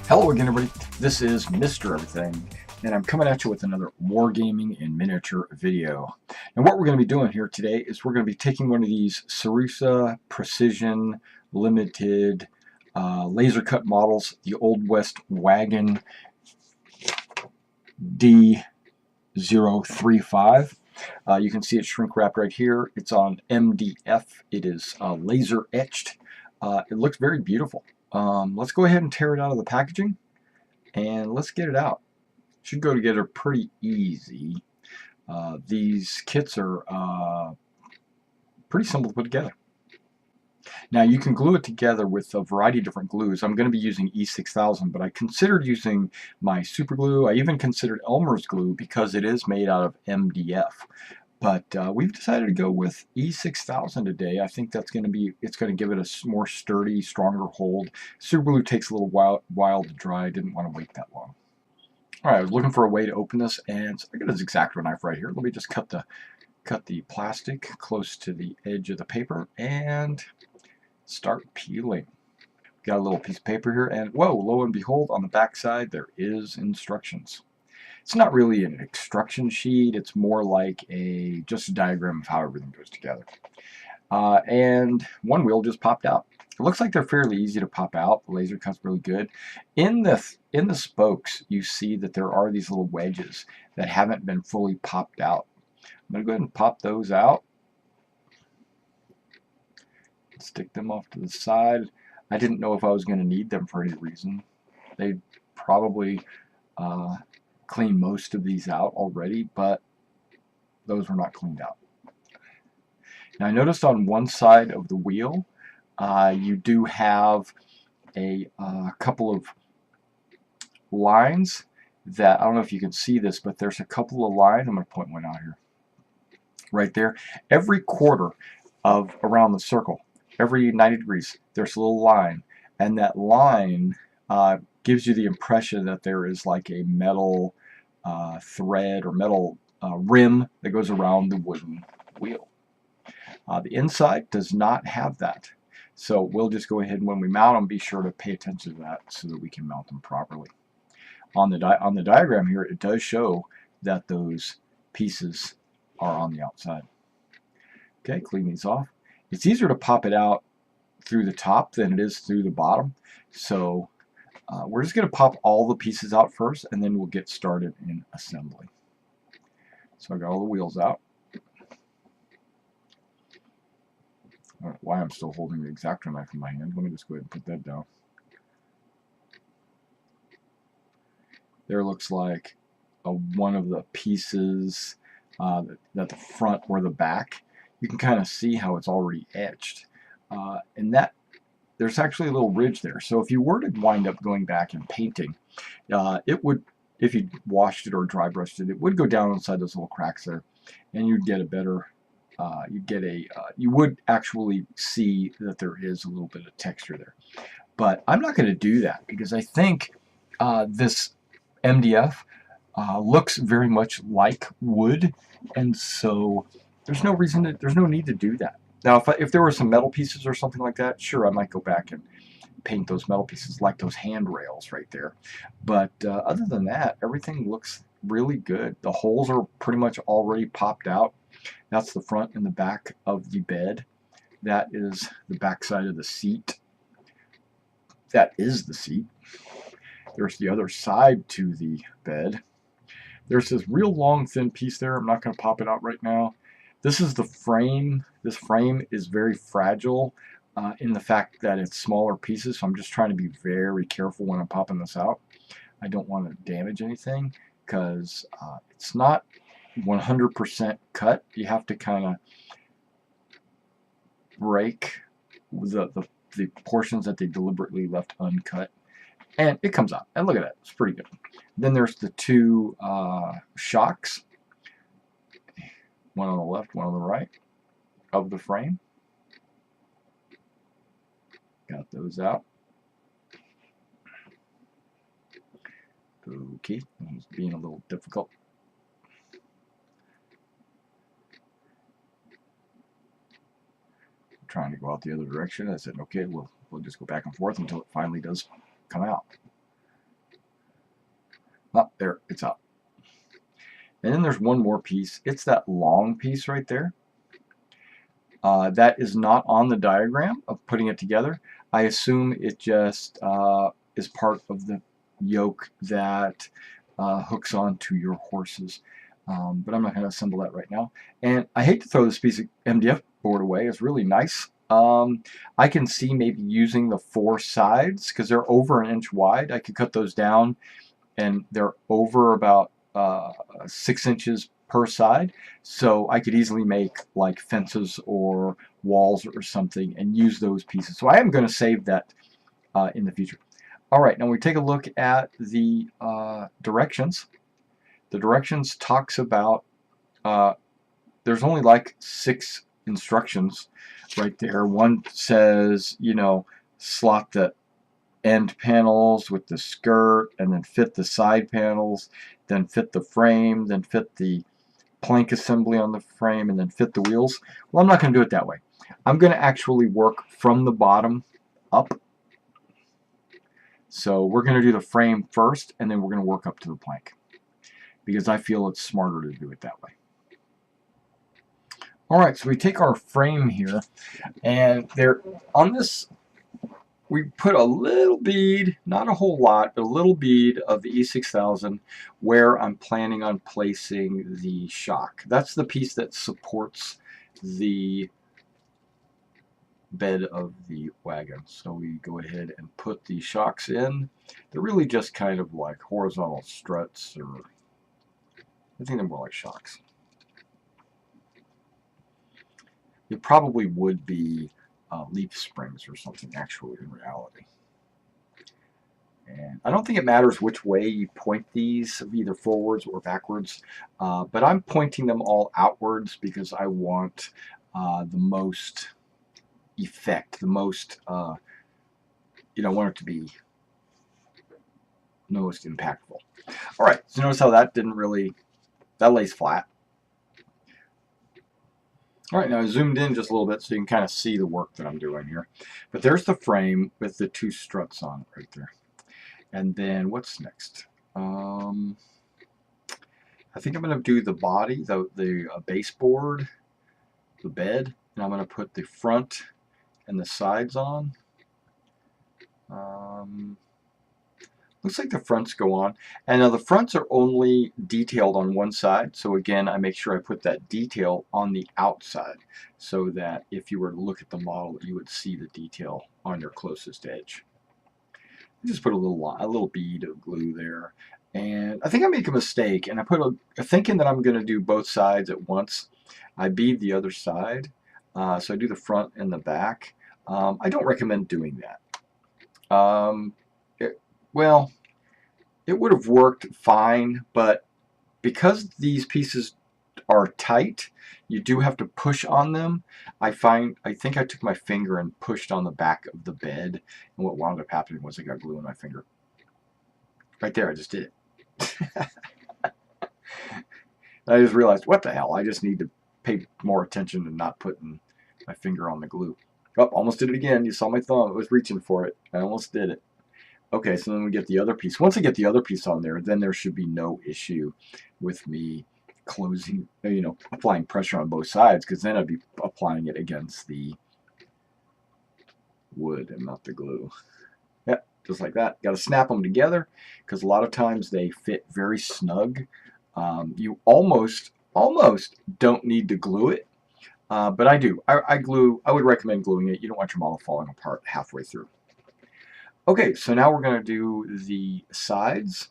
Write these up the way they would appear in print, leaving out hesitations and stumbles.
Hello again, everybody. This is Mr. Everything, and I'm coming at you with another Wargaming in miniature video. And what we're going to be doing here today is we're going to be taking one of these Sarissa Precision Limited laser cut models, the Old West Wagon D035. You can see it shrink wrapped right here. It's on MDF. It is laser etched. It looks very beautiful. Let's go ahead and tear it out of the packaging and let's get it out. Should go together pretty easy. These kits are pretty simple to put together. Now you can glue it together with a variety of different glues. I'm going to be using E6000, but I considered using my super glue. I even considered Elmer's glue because it is made out of MDF. But we've decided to go with E6000 today. I think it's going to give it a more sturdy, stronger hold. Super glue takes a little while to dry. I didn't want to wait that long. All right, I was looking for a way to open this, and so I got a X-Acto knife right here. Let me just cut the plastic close to the edge of the paper and start peeling. Got a little piece of paper here, and whoa, lo and behold, on the back side there is instructions. It's not really an instruction sheet, it's more like just a diagram of how everything goes together. And one wheel just popped out. It looks like they're fairly easy to pop out. The laser cut's really good. In the spokes, you see that there are these little wedges that haven't been fully popped out. I'm going to go ahead and pop those out. Stick them off to the side. I didn't know if I was going to need them for any reason. They probably clean most of these out already, but those were not cleaned out. Now I noticed on one side of the wheel you do have a couple of lines that, I don't know if you can see this, but there's a couple of lines. I'm going to point one out here. Right there. Every quarter of around the circle, every 90 degrees, there's a little line, and that line gives you the impression that there is like a metal thread or metal rim that goes around the wooden wheel. The inside does not have that. So we'll just go ahead and when we mount them, be sure to pay attention to that so that we can mount them properly. On the diagram here, it does show that those pieces are on the outside. Okay, clean these off. It's easier to pop it out through the top than it is through the bottom. So we're just going to pop all the pieces out first, and then we'll get started in assembly. So I got all the wheels out. I don't know why I'm still holding the X-Acto knife in my hand. Let me just go ahead and put that down. There looks like one of the pieces at the front or the back. You can kind of see how it's already etched. And that there's actually a little ridge there. So if you were to wind up going back and painting, it would, if you washed it or dry brushed it, it would go down inside those little cracks there, and you'd get a better, you would actually see that there is a little bit of texture there. But I'm not going to do that because I think this MDF looks very much like wood, and so there's no need to do that. Now, if there were some metal pieces or something like that, sure, I might go back and paint those metal pieces like those handrails right there. But other than that, everything looks really good. The holes are pretty much already popped out. That's the front and the back of the bed. That is the back side of the seat. That is the seat. There's the other side to the bed. There's this real long thin piece there. I'm not going to pop it out right now. This is the frame. This frame is very fragile in the fact that it's smaller pieces, so I'm just trying to be very careful when I'm popping this out. I don't want to damage anything because it's not 100% cut. You have to kind of break the portions that they deliberately left uncut. And it comes out. And look at that. It's pretty good. Then there's the two shocks. One on the left, one on the right of the frame. Got those out. Okay. It's being a little difficult. I'm trying to go out the other direction. I said, okay, we'll just go back and forth until it finally does come out. There, it's up. And then there's one more piece. It's that long piece right there. That is not on the diagram of putting it together. I assume it just is part of the yoke that hooks onto your horses. But I'm not going to assemble that right now. And I hate to throw this piece of MDF board away. It's really nice. I can see maybe using the 4 sides because they're over 1 inch wide. I could cut those down, and they're over about 6 inches per side, so I could easily make like fences or walls or something and use those pieces. So I am going to save that in the future. Alright, now we take a look at the directions. The directions talks about there's only like 6 instructions right there. One says, you know, slot the end panels with the skirt, and then fit the side panels, then fit the frame, then fit the plank assembly on the frame, and then fit the wheels. Well, I'm not going to do it that way. I'm going to actually work from the bottom up. So we're going to do the frame first, and then we're going to work up to the plank, because I feel it's smarter to do it that way. Alright, so we take our frame here, and there on this we put a little bead, not a whole lot, but a little bead of the E6000 where I'm planning on placing the shock. That's the piece that supports the bed of the wagon. So we go ahead and put the shocks in. They're really just kind of like horizontal struts, or I think they're more like shocks. It probably would be leaf springs or something actually in reality. And I don't think it matters which way you point these, either forwards or backwards, but I'm pointing them all outwards because I want the most effect, the most, you know, I want it to be most impactful. Alright, so notice how that didn't really, that lays flat. Alright, now I zoomed in just a little bit so you can kind of see the work that I'm doing here. But there's the frame with the 2 struts on it right there. And then what's next? I think I'm going to do the body, the baseboard, the bed, and I'm going to put the front and the sides on. Looks like the fronts go on. And now the fronts are only detailed on one side. So again, I make sure I put that detail on the outside so that if you were to look at the model, you would see the detail on your closest edge. I just put a little bead of glue there. And I think I make a mistake, and I put thinking that I'm going to do both sides at once. I bead the other side. So I do the front and the back. I don't recommend doing that. Well, it would have worked fine, but because these pieces are tight, you do have to push on them. I think I took my finger and pushed on the back of the bed, and what wound up happening was I got glue in my finger. Right there, I just did it. I just realized, what the hell, I just need to pay more attention and not putting my finger on the glue. Oh, almost did it again. You saw my thumb. I was reaching for it. I almost did it. Okay, so then we get the other piece. Once I get the other piece on there, then there should be no issue with me closing, you know, applying pressure on both sides, because then I'd be applying it against the wood and not the glue. Yep, just like that. Got to snap them together, because a lot of times they fit very snug. You almost don't need to glue it, but I do. I would recommend gluing it. You don't want your model falling apart halfway through. Okay, so now we're going to do the sides.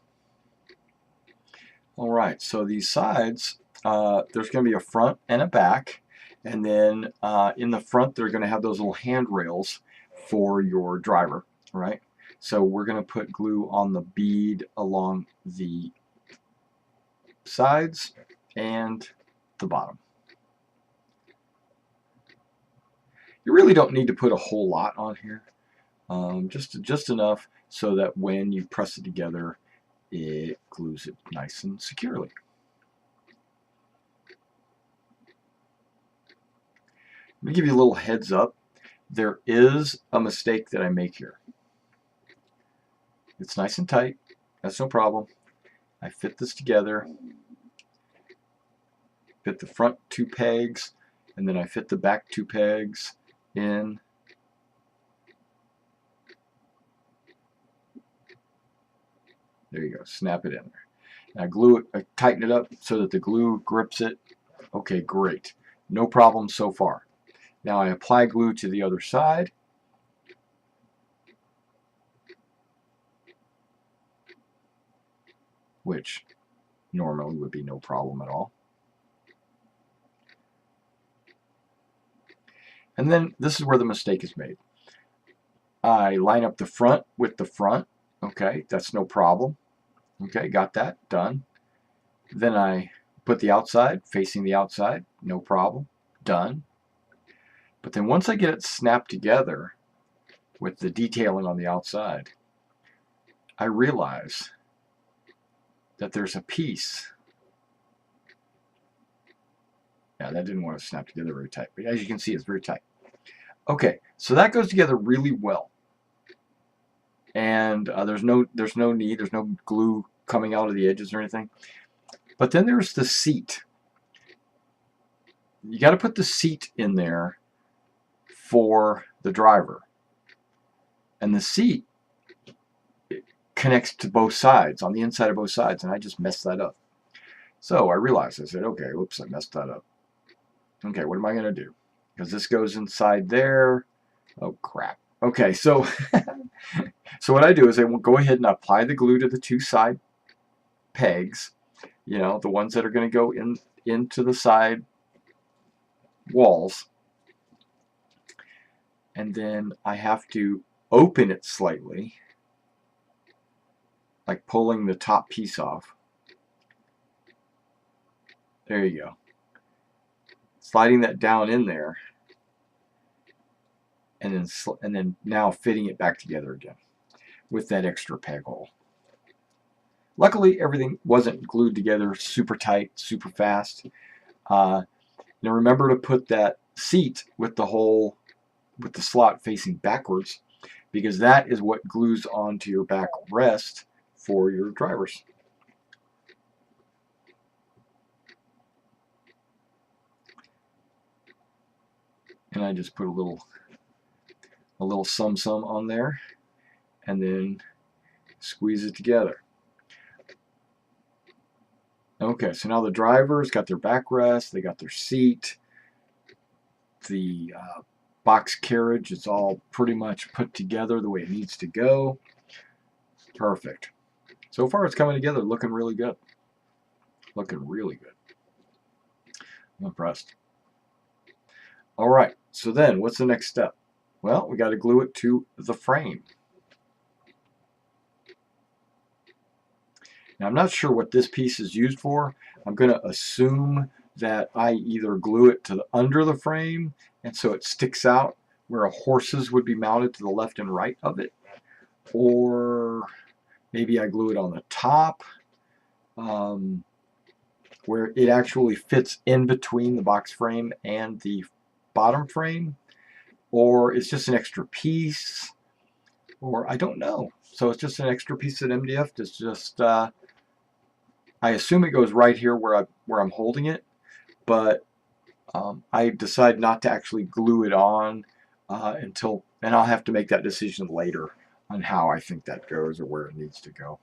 Alright, so these sides, there's going to be a front and a back, and then in the front they're going to have those little handrails for your driver, right? So we're going to put glue on the bead along the sides and the bottom. You really don't need to put a whole lot on here. Just enough so that when you press it together, it glues it nice and securely. Let me give you a little heads up. There is a mistake that I make here. It's nice and tight. That's no problem. I fit this together, fit the front 2 pegs, and then I fit the back 2 pegs in. There you go, snap it in there. And I glue it, I tighten it up so that the glue grips it. Okay, great. No problem so far. Now I apply glue to the other side. Which normally would be no problem at all. And then this is where the mistake is made. I line up the front with the front. Okay, that's no problem. Okay, got that, done. Then I put the outside, facing the outside, no problem, done. But then once I get it snapped together with the detailing on the outside, I realize that there's a piece. Yeah, that didn't want to snap together very tight, but as you can see, it's very tight. Okay, so that goes together really well. And there's no glue coming out of the edges or anything. But then there's the seat. You got to put the seat in there for the driver. And the seat connects to both sides, on the inside of both sides, and I just messed that up. So I realized, I said, okay, whoops, I messed that up. Okay, what am I going to do? Because this goes inside there. Oh, crap. Okay, so so what I do is I will go ahead and apply the glue to the 2 side pegs, you know, the ones that are going to go into the side walls. And then I have to open it slightly, like pulling the top piece off. There you go. Sliding that down in there, and then now fitting it back together again with that extra peg hole. Luckily, everything wasn't glued together super tight, super fast. Now remember to put that seat with the hole, with the slot facing backwards, because that is what glues onto your back rest for your drivers. And I just put a little some on there, and then squeeze it together. Okay, so now the driver's got their backrest, they got their seat, the box carriage is all pretty much put together the way it needs to go. Perfect. So far it's coming together, looking really good. Looking really good. I'm impressed. Alright, so then what's the next step? Well, we got to glue it to the frame. Now I'm not sure what this piece is used for. I'm going to assume that I either glue it to under the frame and so it sticks out where horses would be mounted to the left and right of it, or maybe I glue it on the top where it actually fits in between the box frame and the bottom frame, or it's just an extra piece, or I don't know. So it's just an extra piece of MDF. It's just I assume it goes right here where I'm holding it, but I decide not to actually glue it on until, and I'll have to make that decision later on how I think that goes or where it needs to go.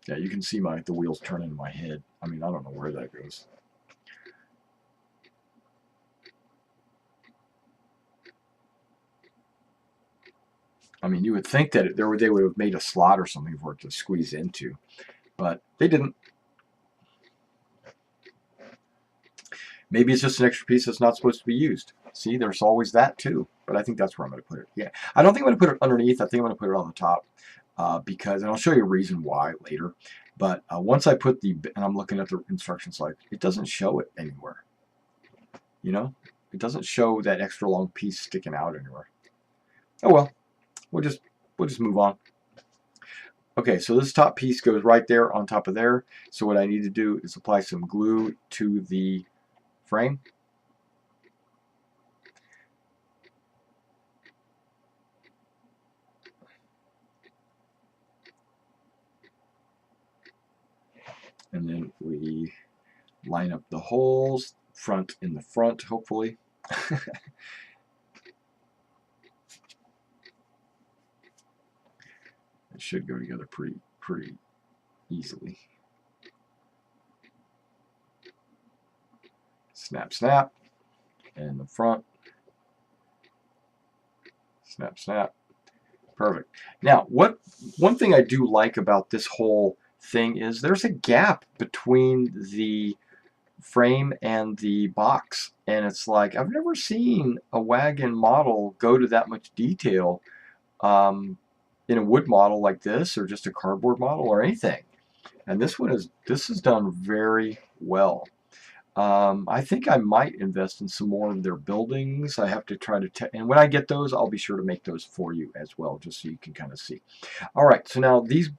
Yeah, you can see the wheels turning in my head. I mean, I don't know where that goes. I mean, you would think that they would have made a slot or something for it to squeeze into, but they didn't. Maybe it's just an extra piece that's not supposed to be used. See, there's always that too, but I think that's where I'm going to put it. Yeah, I don't think I'm going to put it underneath. I think I'm going to put it on the top because, and I'll show you a reason why later, but once I put and I'm looking at the instructions, like, it doesn't show it anywhere. You know, it doesn't show that extra long piece sticking out anywhere. Oh well, we'll just move on. Okay, so this top piece goes right there on top of there. So what I need to do is apply some glue to the frame. And then we line up the holes, front in the front, hopefully. It should go together pretty easily. Snap, snap, and the front. Snap, snap. Perfect. Now, one thing I do like about this whole thing is there's a gap between the frame and the box, and it's like I've never seen a wagon model go to that much detail in a wood model like this, or just a cardboard model or anything. And this is done very well. I think I might invest in some more of their buildings. I have to try to, and when I get those, I'll be sure to make those for you as well, just so you can kind of see. All right, so now these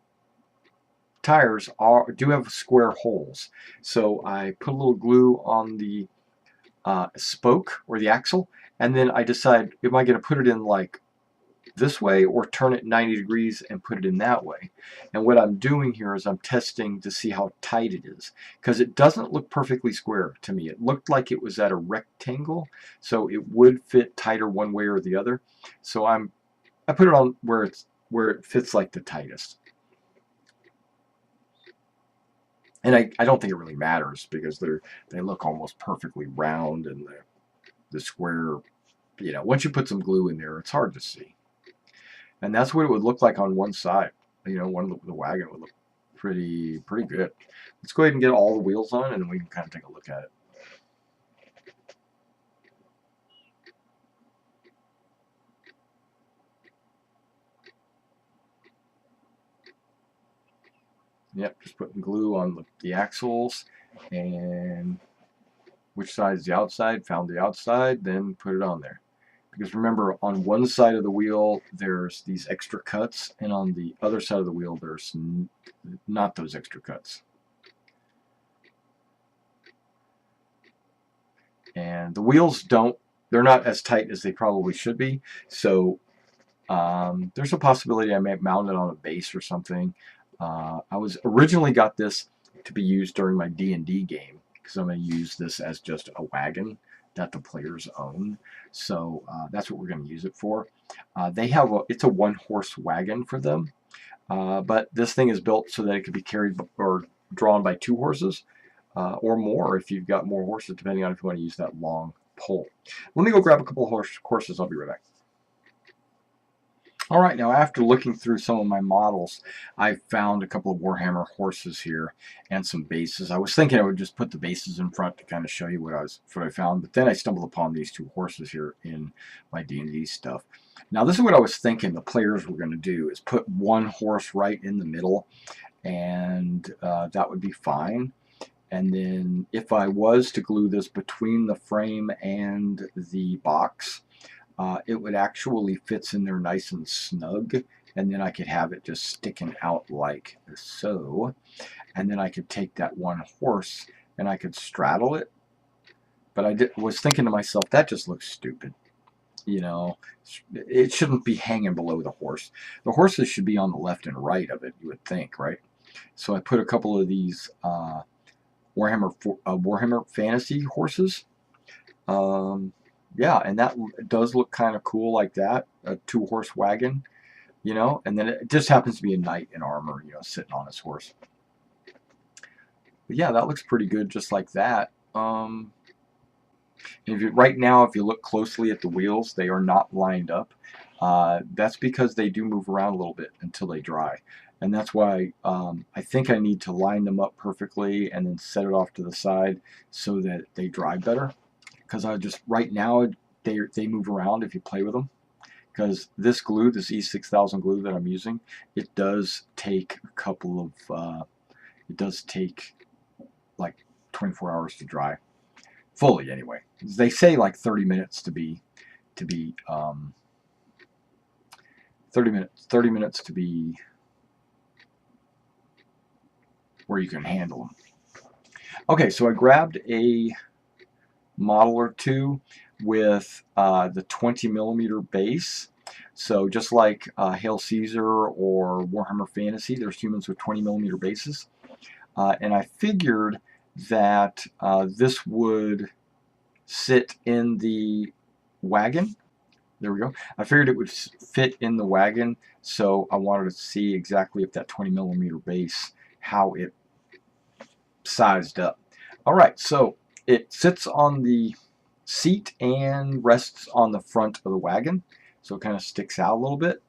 tires do have square holes. So I put a little glue on the spoke or the axle, and then I decide, am I going to put it in like this way or turn it 90 degrees and put it in that way. And what I'm doing here is I'm testing to see how tight it is, because it doesn't look perfectly square to me. It looked like it was at a rectangle, so it would fit tighter one way or the other. So I put it on where it fits like the tightest. And I don't think it really matters, because they look almost perfectly round, and the square, you know, once you put some glue in there, it's hard to see. And that's what it would look like on one side. You know, the wagon would look pretty good. Let's go ahead and get all the wheels on, and we can kind of take a look at it. Yep, just putting glue on the axles, and which side is the outside, found the outside, then put it on there. Because remember, on one side of the wheel there's these extra cuts, and on the other side of the wheel there's not those extra cuts. And the wheels they're not as tight as they probably should be, so there's a possibility I may mount it on a base or something. I was originally got this to be used during my D&D game, because I'm going to use this as just a wagon that the players own. So that's what we're going to use it for. It's a one-horse wagon for them, but this thing is built so that it could be carried or drawn by 2 horses or more if you've got more horses, depending on if you want to use that long pole. Let me go grab a couple of horses. I'll be right back. Alright, now after looking through some of my models, I found a couple of Warhammer horses here and some bases. I was thinking I would just put the bases in front to kind of show you what I found, but then I stumbled upon these 2 horses here in my D&D stuff. Now this is what I was thinking the players were going to do, is put 1 horse right in the middle, and that would be fine. And then if I was to glue this between the frame and the box, it would actually fits in there nice and snug, and then I could have it just sticking out like so, and then I could take that 1 horse and I could straddle it. But I was thinking to myself, that just looks stupid. You know, it shouldn't be hanging below the horse. The horses should be on the left and right of it, you would think, right? So I put a couple of these Warhammer Fantasy horses. Yeah, and that does look kind of cool like that, a 2-horse wagon, you know, and then it just happens to be a knight in armor, you know, sitting on his horse. But yeah, that looks pretty good just like that. Right now, if you look closely at the wheels, they are not lined up. That's because they do move around a little bit until they dry. And that's why I think I need to line them up perfectly and then set it off to the side so that they dry better. Because right now they move around if you play with them. Because this glue, this E6000 glue that I'm using, it does take a couple of, it does take like 24 hours to dry. Fully anyway. They say like 30 minutes to be 30 minutes to be where you can handle them. Okay, so I grabbed a model or 2 with the 20mm base. So just like Hail Caesar or Warhammer Fantasy, there's humans with 20mm bases. and I figured that this would sit in the wagon. There we go. I figured it would fit in the wagon, so I wanted to see exactly if that 20mm base, how it sized up. All right, so it sits on the seat and rests on the front of the wagon, so it kind of sticks out a little bit.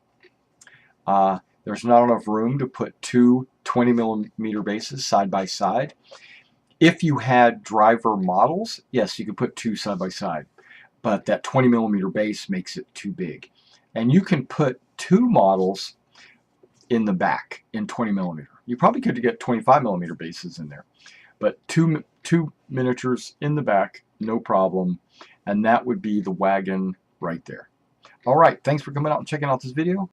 There's not enough room to put two 20mm bases side by side. If you had driver models, yes, you could put two side by side, but that 20mm base makes it too big. And you can put two models in the back in 20mm. You probably could get 25mm bases in there, but two miniatures in the back, no problem, and that would be the wagon right there. All right, thanks for coming out and checking out this video.